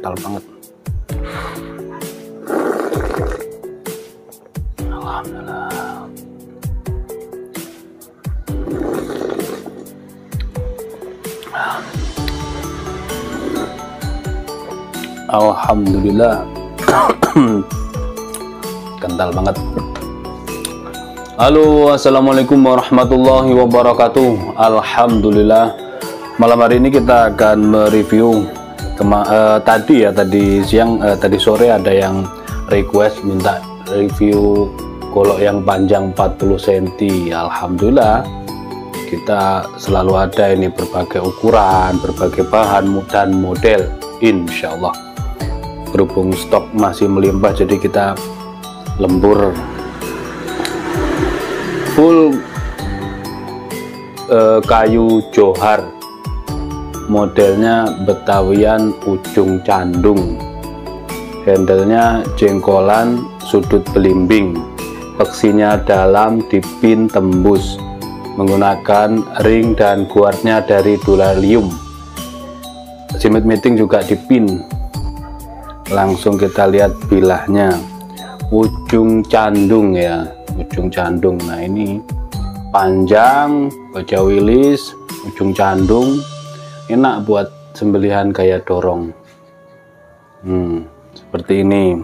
kental banget. Alhamdulillah. Alhamdulillah. Kental banget. Halo, assalamualaikum warahmatullahi wabarakatuh. Alhamdulillah, malam hari ini kita akan mereview tadi sore ada yang request minta review golok yang panjang 40 cm. Alhamdulillah, kita selalu ada ini berbagai ukuran, berbagai bahan dan model, insya Allah. Berhubung stok masih melimpah, jadi kita lembur full kayu johar, modelnya Betawian ujung candung, handlenya jengkolan sudut belimbing, peksinya dalam dipin tembus, menggunakan ring dan guardnya dari duralium, simit meeting juga dipin. Langsung kita lihat bilahnya, ujung candung ya, ujung candung. Nah ini panjang, baja wilis, ujung candung, enak buat sembelihan gaya dorong. Seperti ini.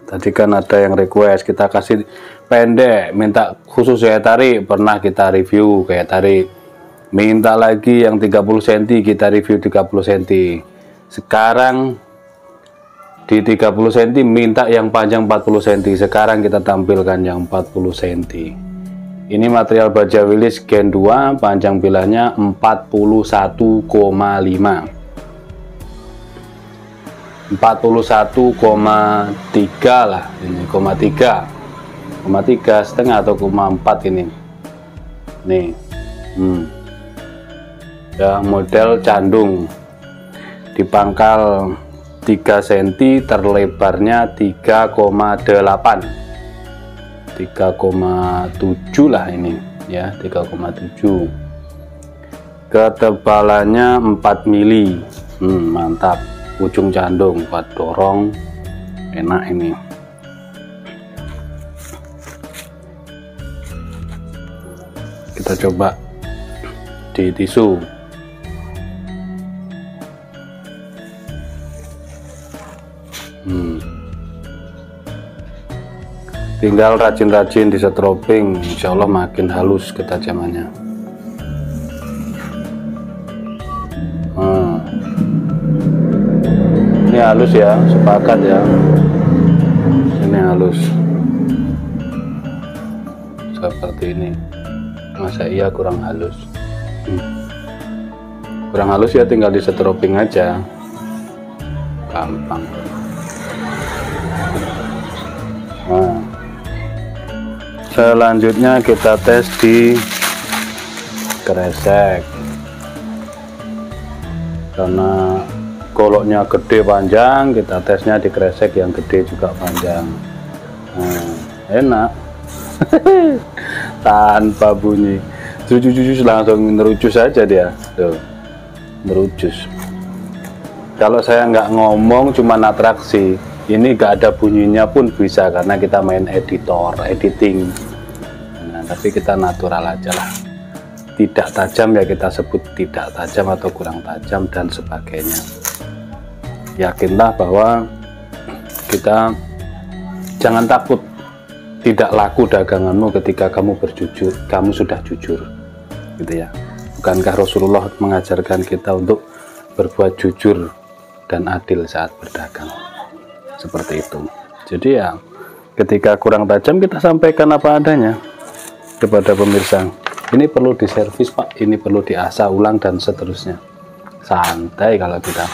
Tadi kan ada yang request kita kasih pendek, minta khusus gaya tarik, pernah kita review gaya tarik. Minta lagi yang 30 cm, kita review 30 cm. Sekarang di 30 cm minta yang panjang 40 cm. Sekarang kita tampilkan yang 40 cm. Ini material baja wilis Gen 2, panjang bilahnya 41,5, 41,3 lah, ini 0,3 setengah atau 0,4 ini. Nih, ya model candung di pangkal 3 cm, terlebarnya 3,8, 3,7 lah ini ya, 3,7. Ketebalannya 4 mili. Mantap, ujung candung buat dorong, enak ini. Kita coba di tisu. Tinggal rajin-rajin di setroping, insya Allah makin halus ketajamannya. Ini halus ya, sepakat ya. Ini halus seperti ini. Masa iya kurang halus? Kurang halus ya, tinggal di setroping aja, gampang. Selanjutnya kita tes di kresek, karena goloknya gede panjang, kita tesnya di kresek yang gede juga panjang. Enak. Tanpa bunyi, jujur langsung nerucus aja dia tuh, nerucus. Kalau saya nggak ngomong, cuma atraksi, ini gak ada bunyinya pun bisa, karena kita main editing. Nah, tapi kita natural aja lah. Tidak tajam ya kita sebut tidak tajam atau kurang tajam dan sebagainya. Yakinlah bahwa kita jangan takut tidak laku daganganmu ketika kamu berjujur, kamu sudah jujur, gitu ya. Bukankah Rasulullah mengajarkan kita untuk berbuat jujur dan adil saat berdagang? Seperti itu. Jadi ya, ketika kurang tajam kita sampaikan apa adanya kepada pemirsa. Ini perlu diservis Pak, ini perlu diasah ulang dan seterusnya. Santai kalau kita.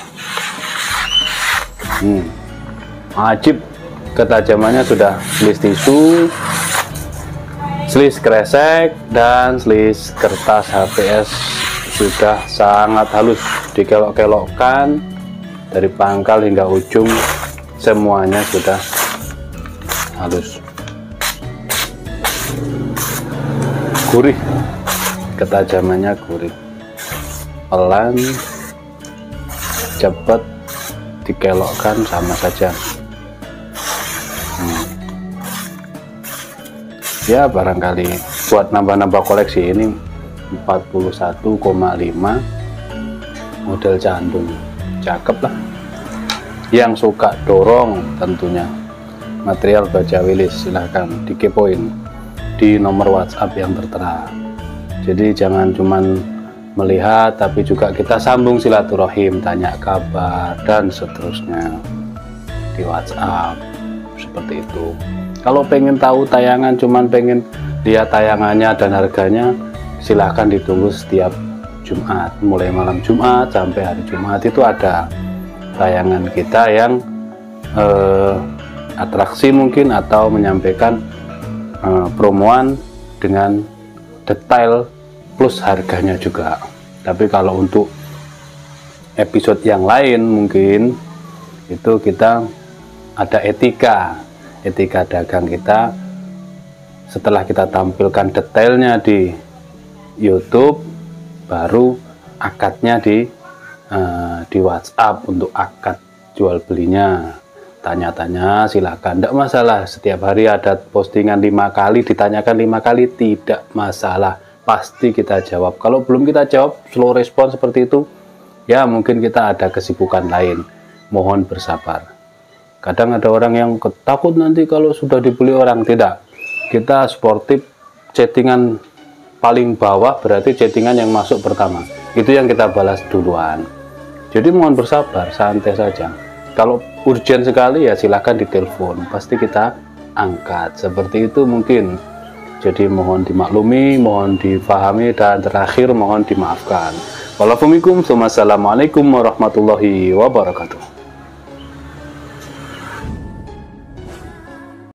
Wajib ketajamannya sudah slis tisu, slis kresek, dan slis kertas HPS sudah sangat halus. Dikelok-kelokkan dari pangkal hingga ujung, semuanya sudah halus, gurih, ketajamannya gurih, pelan, cepat, dikelokkan sama saja. Ya barangkali buat nambah-nambah koleksi ini 41,5 model cantung, cakep lah. Yang suka dorong tentunya material baja Willys, silahkan dikepoin di nomor WhatsApp yang tertera. Jadi jangan cuman melihat, tapi juga kita sambung silaturahim, tanya kabar dan seterusnya di WhatsApp seperti itu. Kalau pengen tahu tayangan, cuman pengen lihat tayangannya dan harganya, silahkan ditunggu setiap Jumat, mulai malam Jumat sampai hari Jumat itu ada tayangan kita yang atraksi mungkin, atau menyampaikan promoan dengan detail plus harganya juga. Tapi kalau untuk episode yang lain mungkin itu kita ada etika dagang kita. Setelah kita tampilkan detailnya di YouTube, baru akadnya di WhatsApp untuk akad jual belinya. Tanya-tanya silahkan, tidak masalah. Setiap hari ada postingan 5 kali, ditanyakan 5 kali, tidak masalah, pasti kita jawab. Kalau belum kita jawab, slow respon seperti itu, ya mungkin kita ada kesibukan lain, mohon bersabar. Kadang ada orang yang takut nanti kalau sudah dibeli orang. Tidak, kita sportif, chattingan paling bawah berarti chattingan yang masuk pertama, itu yang kita balas duluan. Jadi mohon bersabar, santai saja. Kalau urgent sekali ya silahkan ditelepon, pasti kita angkat. Seperti itu mungkin. Jadi mohon dimaklumi, mohon difahami, dan terakhir mohon dimaafkan. Wassalamualaikum warahmatullahi wabarakatuh.